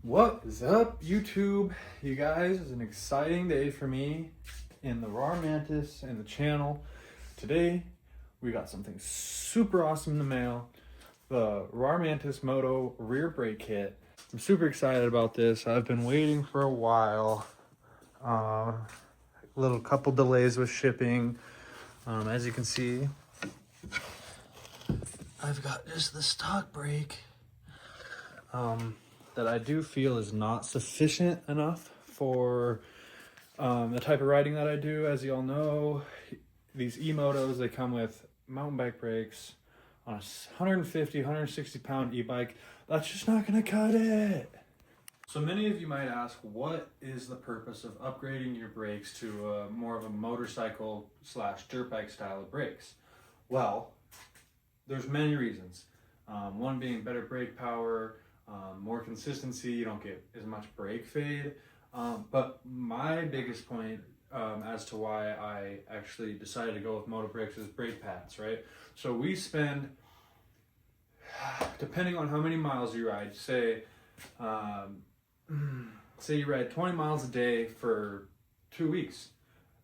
What is up, YouTube? You guys, it's an exciting day for me in the Rawrr Mantis and the channel. Today, we got something super awesome in the mail. The Rawrr Mantis Moto rear brake kit. I'm super excited about this. I've been waiting for a while. Little couple delays with shipping. As you can see, I've got just the stock brake. That I do feel is not sufficient enough for the type of riding that I do. As you all know, these emotos, they come with mountain bike brakes on a 150, 160 pound e-bike. That's just not gonna cut it. So many of you might ask, what is the purpose of upgrading your brakes to more of a motorcycle / dirt bike style of brakes? Well, there's many reasons. One being better brake power, more consistency, you don't get as much brake fade. But my biggest point as to why I actually decided to go with Moto brakes is brake pads, right? So we spend, depending on how many miles you ride, say you ride 20 miles a day for 2 weeks.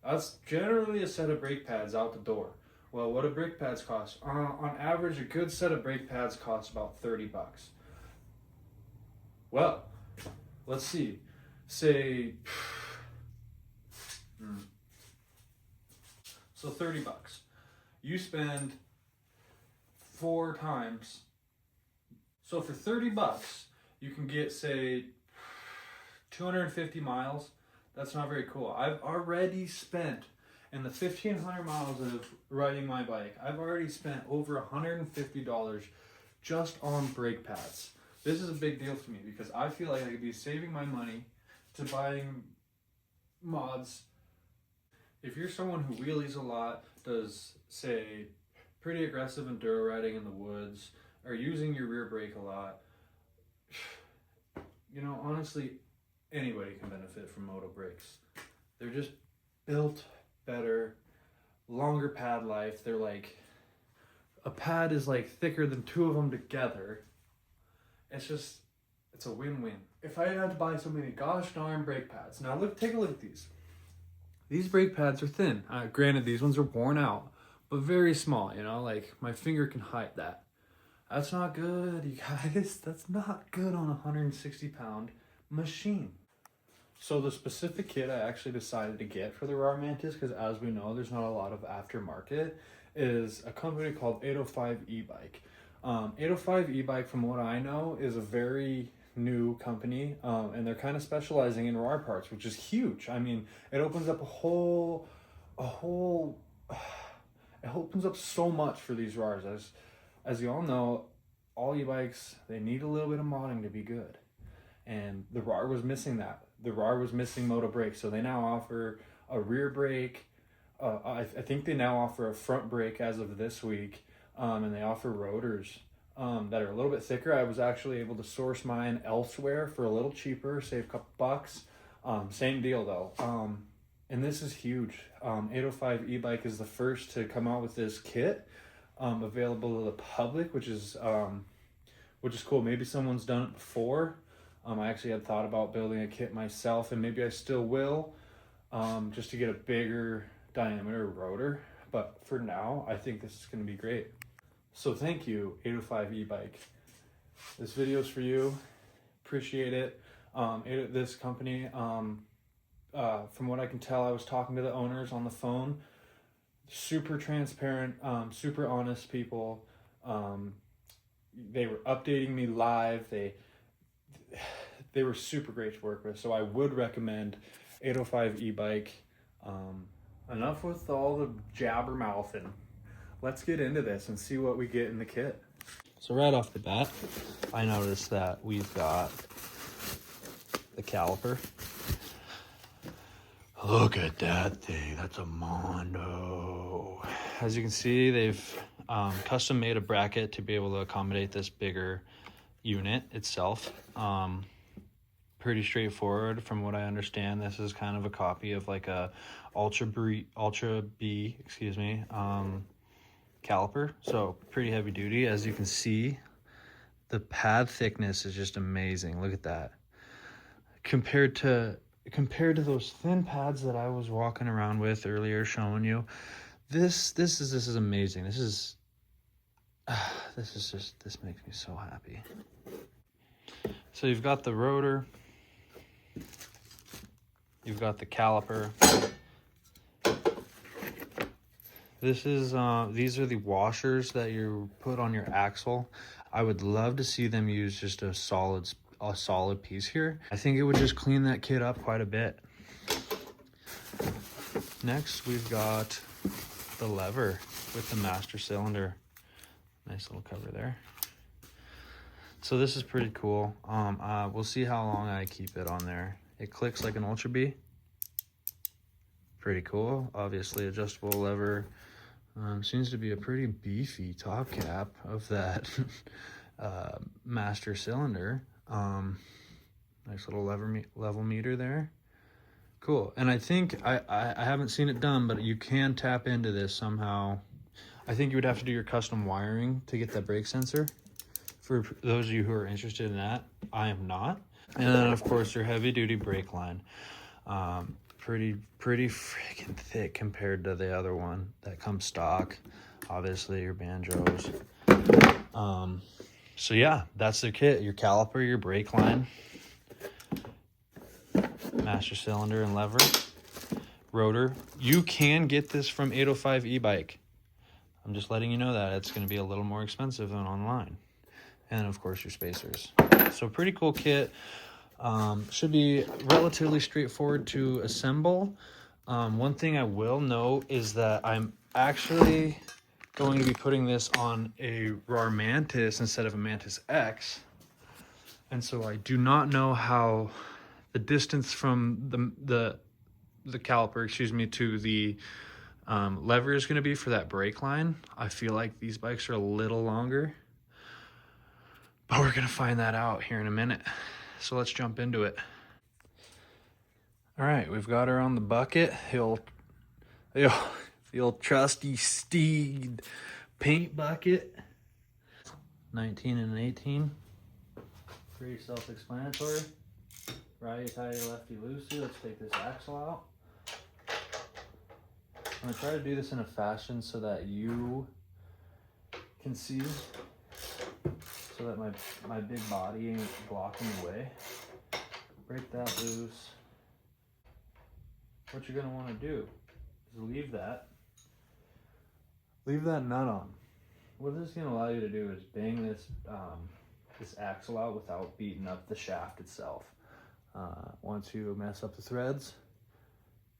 That's generally a set of brake pads out the door. Well, what do brake pads cost? On average, a good set of brake pads costs about 30 bucks. Well, let's see, say, so 30 bucks. You spend 4 times. So for 30 bucks, you can get, say, 250 miles. That's not very cool. I've already spent, in the 1,500 miles of riding my bike, I've already spent over $150 just on brake pads. This is a big deal for me because I feel like I could be saving my money to buying mods. If you're someone who wheelies a lot, does, say, pretty aggressive enduro riding in the woods, or using your rear brake a lot, you know, honestly, anybody can benefit from Moto brakes. They're just built better, longer pad life. They're like, a pad is like thicker than 2 of them together. It's a win-win. If I had to buy so many gosh darn brake pads. Now take a look at these. These brake pads are thin. Granted, these ones are worn out, but very small, you know, like my finger can hide that. That's not good, you guys. That's not good on a 160 pound machine. So the specific kit I actually decided to get for the Rawrr Mantis, because as we know, there's not a lot of aftermarket, is a company called 805EBIKE. 805EBIKE, from what I know, is a very new company, and they're kind of specializing in Rawrr parts, which is huge. I mean, it opens up it opens up so much for these Rawrs. As you all know, all e-bikes, they need a little bit of modding to be good. And the Rawrr was missing that. The Rawrr was missing Moto brakes, so they now offer a rear brake. I think they now offer a front brake as of this week. And they offer rotors that are a little bit thicker. I was actually able to source mine elsewhere for a little cheaper, save a couple bucks. Same deal though. And this is huge. 805EBIKE is the first to come out with this kit, available to the public, which is cool. Maybe someone's done it before. I actually had thought about building a kit myself, and maybe I still will, just to get a bigger diameter rotor. But for now, I think this is going to be great. So thank you, 805EBIKE. This video is for you. Appreciate it. This company, from what I can tell, I was talking to the owners on the phone. Super transparent, super honest people. They were updating me live. They were super great to work with. So I would recommend 805EBIKE. Enough with all the jabber mouthing. Let's get into this and see what we get in the kit. So right off the bat, I noticed that we've got the caliper. Look at that thing, that's a Mondo. As you can see, they've custom made a bracket to be able to accommodate this bigger unit itself. Pretty straightforward from what I understand. This is kind of a copy of like a Ultra B, caliper, so pretty heavy duty. As you can see, the pad thickness is just amazing. Look at that. compared to those thin pads that I was walking around with earlier, showing you. This is amazing. This makes me so happy. So you've got the rotor, you've got the caliper. These are the washers that you put on your axle. I would love to see them use just a solid piece here. I think it would just clean that kit up quite a bit. Next, we've got the lever with the master cylinder. Nice little cover there. So this is pretty cool. We'll see how long I keep it on there. It clicks like an Ultra B. Pretty cool. Obviously adjustable lever. Seems to be a pretty beefy top cap of that master cylinder. Nice little level meter there. Cool. And I think I haven't seen it done, but you can tap into this somehow. I think you would have to do your custom wiring to get that brake sensor. For those of you who are interested in that, I am not. And then of course your heavy duty brake line. Pretty freaking thick compared to the other one that comes stock. Obviously your banjos. So yeah, that's the kit. Your caliper, your brake line, master cylinder and lever, rotor. You can get this from 805EBIKE. I'm just letting you know that it's going to be a little more expensive than online. And of course your spacers. So pretty cool kit. Should be relatively straightforward to assemble. One thing I will note is that I'm actually going to be putting this on a Rawrr Mantis instead of a Mantis X. And so I do not know how the distance from the caliper, to the lever is going to be for that brake line. I feel like these bikes are a little longer, but we're going to find that out here in a minute. So let's jump into it. All right, we've got her on the bucket. The old trusty Steed paint bucket. 19 and 18. Pretty self-explanatory. Righty tighty, lefty loosey. Let's take this axle out. I'm gonna try to do this in a fashion so that you can see, so that my big body ain't blocking the way. Break that loose. What you're gonna want to do is leave that nut on. What this is gonna allow you to do is bang this this axle out without beating up the shaft itself. Once you mess up the threads,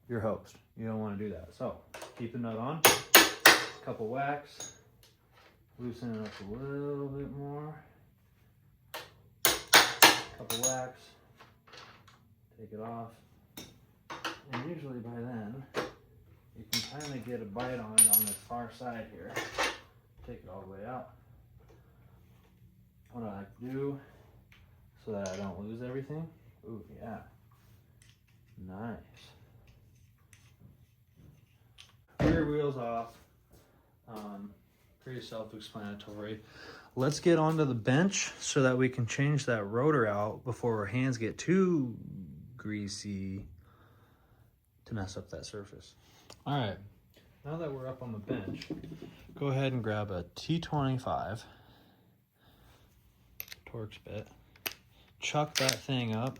you're hosed. You don't want to do that. So keep the nut on, couple whacks, loosen it up a little bit more, couple whacks, take it off, and usually by then you can kind of get a bite on it on the far side here. Take it all the way out. What I like to do so that I don't lose everything. Ooh, yeah. Nice. Rear wheels off. Pretty self-explanatory. Let's get onto the bench so that we can change that rotor out before our hands get too greasy to mess up that surface. All right, now that we're up on the bench, go ahead and grab a T25 Torx bit, chuck that thing up,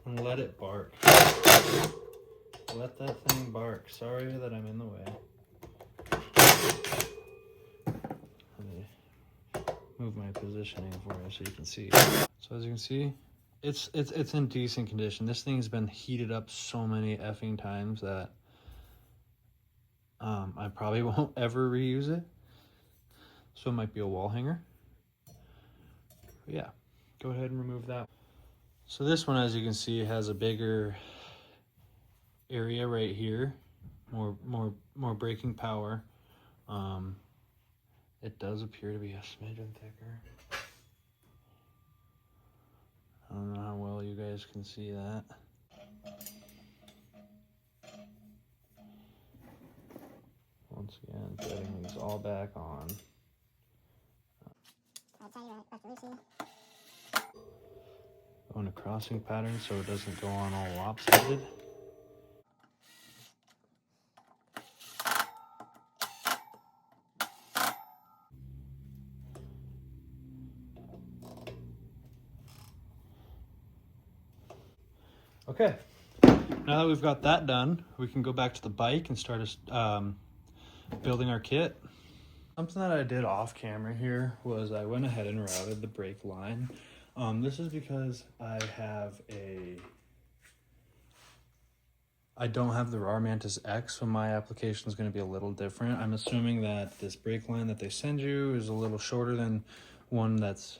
and let it bark. Let that thing bark. Sorry that I'm in the way. Let me move my positioning for you so you can see. So as you can see, it's in decent condition. This thing's been heated up so many effing times that I probably won't ever reuse it. So it might be a wall hanger. But yeah, go ahead and remove that. So this one, as you can see, has a bigger area right here, more braking power. It does appear to be a smidgen thicker. I don't know how well you guys can see that. Once again, putting these all back on. Go in a crossing pattern so it doesn't go on all lopsided. Okay, now that we've got that done, we can go back to the bike and start building our kit. Something that I did off camera here was I went ahead and routed the brake line. This is because I don't have the Rawrr Mantis X, so my application is going to be a little different. I'm assuming that this brake line that they send you is a little shorter than one that's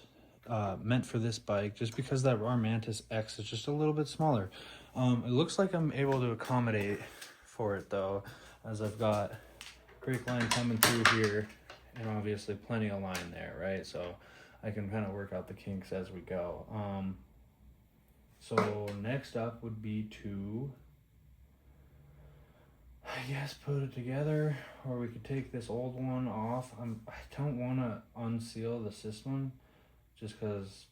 meant for this bike, just because that Rawrr Mantis X is just a little bit smaller. It looks like I'm able to accommodate for it though, as I've got brake line coming through here and obviously plenty of line there, right? So I can kind of work out the kinks as we go. So next up would be to, I guess, put it together, or we could take this old one off. I don't want to unseal the system just because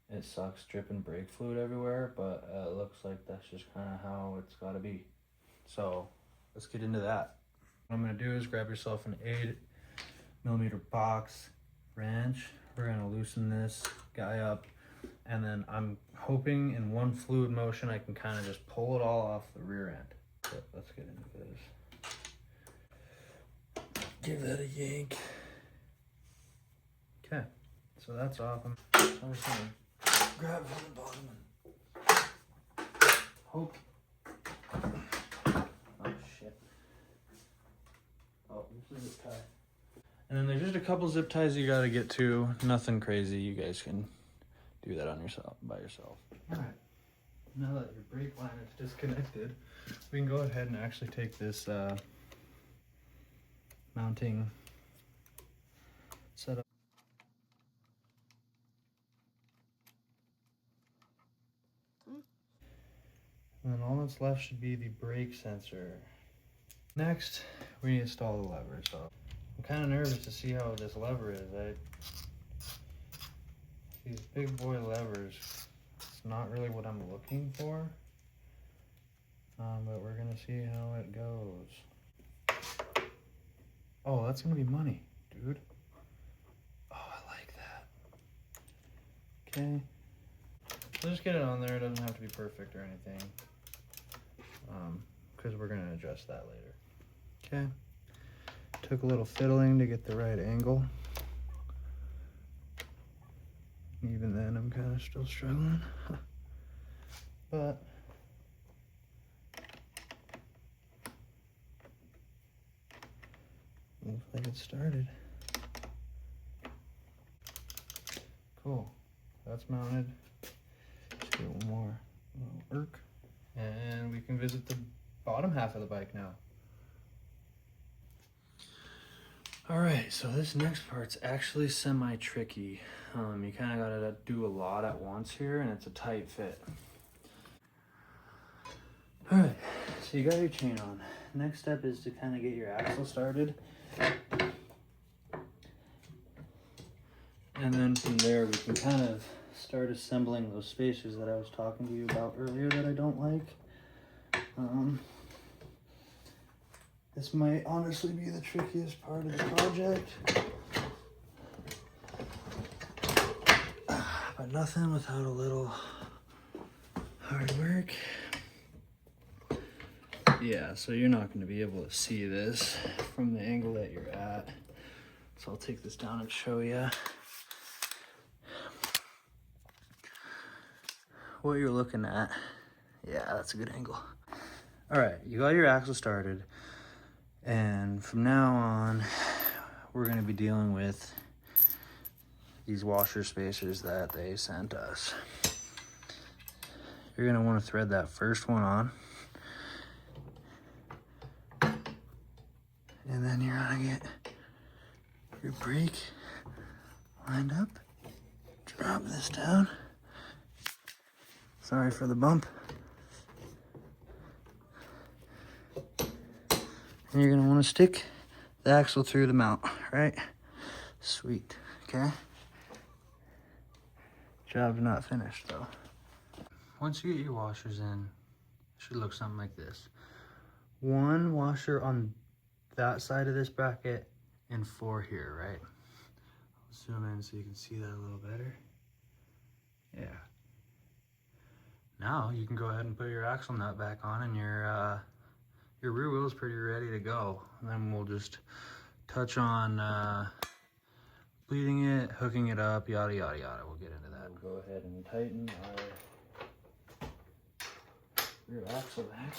it sucks dripping brake fluid everywhere, but it looks like that's just kind of how it's got to be. So let's get into that. What I'm going to do is grab yourself an 8mm box wrench. We're going to loosen this guy up, and then I'm hoping in one fluid motion I can kind of just pull it all off the rear end. So let's get into this. Give that a yank. Okay, so that's off. I'm just going to grab from the bottom and hope. Oh shit. Oh, there's a zip tie. And then there's just a couple zip ties you got to get to. Nothing crazy. You guys can do that on yourself, by yourself. All right. Now that your brake line is disconnected, we can go ahead and actually take this mounting setup. And then all that's left should be the brake sensor. Next, we need to install the lever. So I'm kind of nervous to see how this lever is. These big boy levers, it's not really what I'm looking for. But we're gonna see how it goes. Oh, that's gonna be money, dude. Oh, I like that. Okay. So just get it on there. It doesn't have to be perfect or anything. Because we're gonna adjust that later. Okay. Took a little fiddling to get the right angle. Even then, I'm kind of still struggling. But looks like it started. Cool. That's mounted. Let's do one more little irk. And we can visit the bottom half of the bike now. All right, so this next part's actually semi-tricky. You kind of gotta do a lot at once here, and it's a tight fit. All right, so you got your chain on. Next step is to kind of get your axle started. And then from there, we can kind of start assembling those spacers that I was talking to you about earlier that I don't like. This might honestly be the trickiest part of the project. But nothing without a little hard work. Yeah, so you're not going to be able to see this from the angle that you're at. So I'll take this down and show you. What you're looking at. Yeah, that's a good angle. All right, you got your axle started. And from now on, we're going to be dealing with these washer spacers that they sent us. You're going to want to thread that first one on. And then you're going to get your brake lined up. Drop this down. Sorry for the bump. And you're gonna wanna stick the axle through the mount, right? Sweet, okay? job's not finished though. Once you get your washers in, it should look something like this. One washer on that side of this bracket and 4 here, right? I'll zoom in so you can see that a little better. Yeah. Now you can go ahead and put your axle nut back on, and your rear wheel is pretty ready to go. And then we'll just touch on bleeding it, hooking it up, yada yada yada. We'll get into that. We'll go ahead and tighten our rear axle back.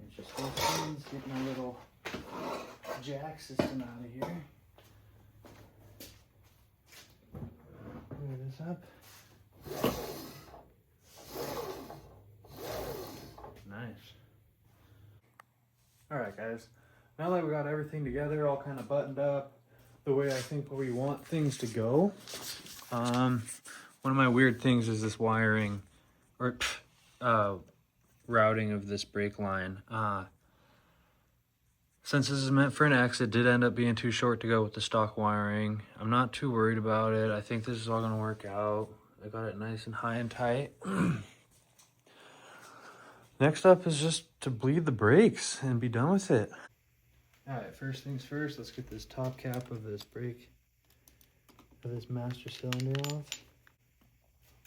It's just those things, get my little jack system out of here. Clear this up. Nice. Alright guys, now that we got everything together, all kind of buttoned up the way I think we want things to go. One of my weird things is this wiring, or routing of this brake line. Since this is meant for an X, it did end up being too short to go with the stock wiring. I'm not too worried about it. I think this is all gonna work out. I got it nice and high and tight. Next up is just to bleed the brakes and be done with it. All right, first things first, let's get this top cap of this brake, of this master cylinder off.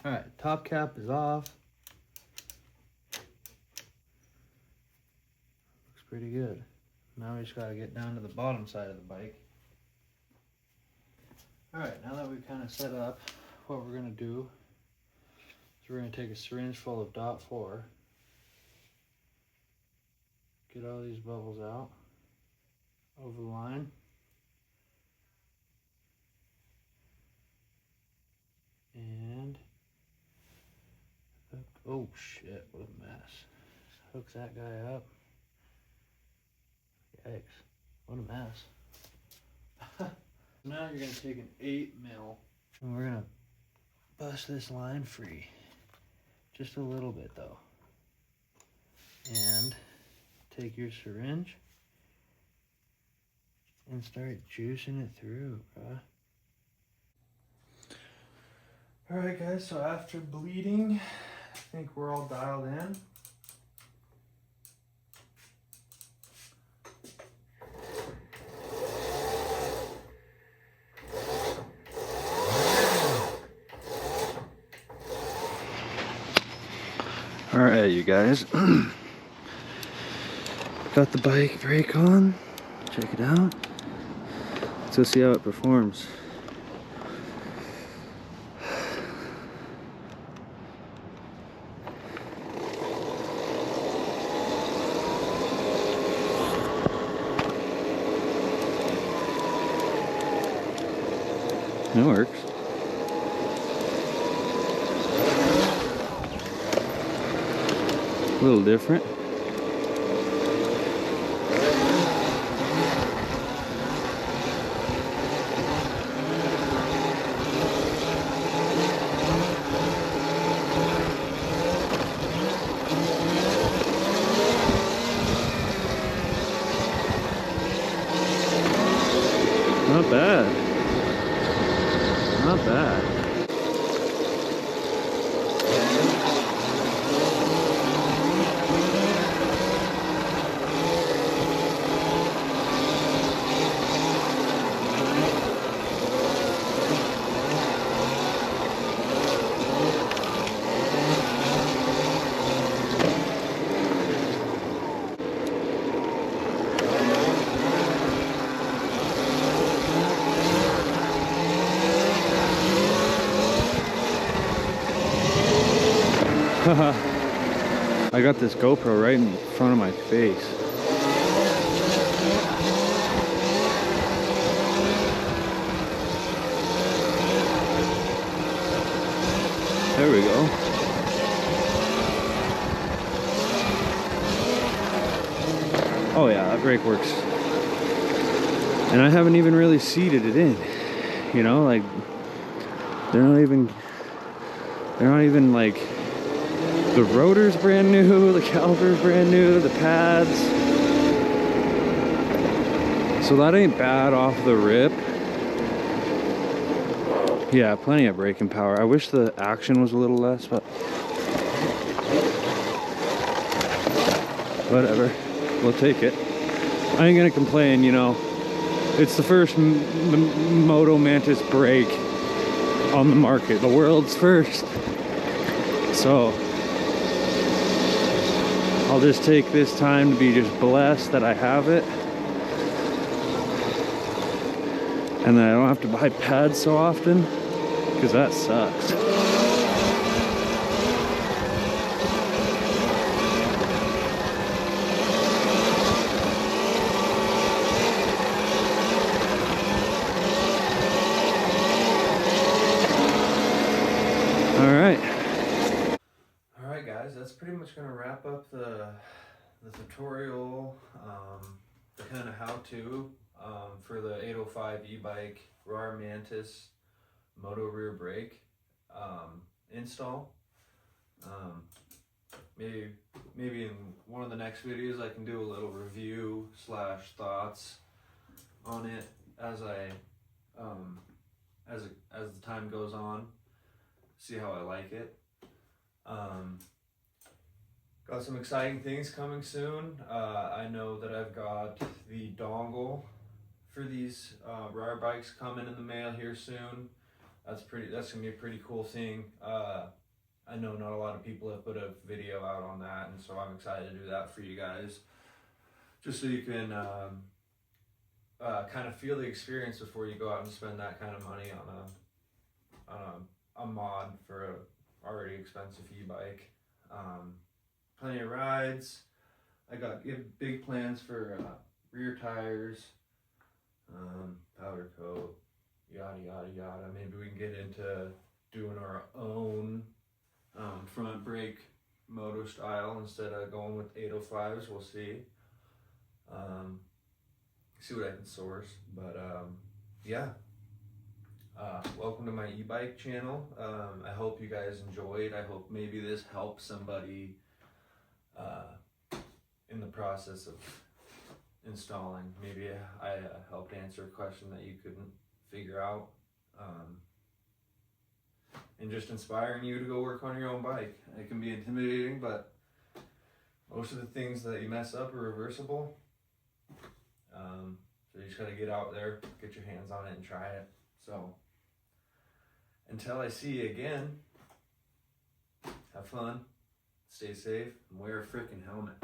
All right, top cap is off. Looks pretty good. Now we just gotta get down to the bottom side of the bike. All right, now that we've kind of set up, what we're gonna do is we're gonna take a syringe full of .4, get all these bubbles out over the line. And, oh shit, what a mess. Hooks that guy up. Yikes, what a mess. Now you're gonna take an 8 mil and we're gonna bust this line free. Just a little bit though. And take your syringe and start juicing it through, bruh. Alright guys, so after bleeding, I think we're all dialed in. Alright you guys, got the bike brake on, check it out. Let's go see how it performs. It works. A little different. Not bad. Not bad. I got this GoPro right in front of my face. There we go. Oh yeah, that brake works. And I haven't even really seated it in. You know, like they're not even like, the rotor's brand new, the caliper's brand new, the pads. So that ain't bad off the rip. Yeah, plenty of braking power. I wish the action was a little less, but whatever. We'll take it. I ain't gonna complain, you know. It's the first Moto Mantis brake on the market, the world's first. So I'll just take this time to be just blessed that I have it. And then I don't have to buy pads so often, because that sucks. Alright guys, that's pretty much going to wrap up the tutorial, the kind of how-to for the 805 e-bike Rawrr Mantis Moto rear brake install. Maybe in one of the next videos I can do a little review / thoughts on it as the time goes on, see how I like it. Got some exciting things coming soon. I know that I've got the dongle for these Rawrr bikes coming in the mail here soon. That's gonna be a pretty cool thing. I know not a lot of people have put a video out on that, and so I'm excited to do that for you guys, just so you can kind of feel the experience before you go out and spend that kind of money on a mod for a already expensive e-bike. Plenty of rides. I got big plans for rear tires, powder coat, yada yada yada. Maybe we can get into doing our own front brake moto style instead of going with 805s. We'll see. See what I can source. But yeah. Welcome to my e-bike channel. I hope you guys enjoyed. I hope maybe this helps somebody in the process of installing. Maybe I helped answer a question that you couldn't figure out, and just inspiring you to go work on your own bike. It can be intimidating, but most of the things that you mess up are reversible. So you just gotta get out there, get your hands on it, and try it. So until I see you again, have fun, stay safe, and wear a freaking helmet.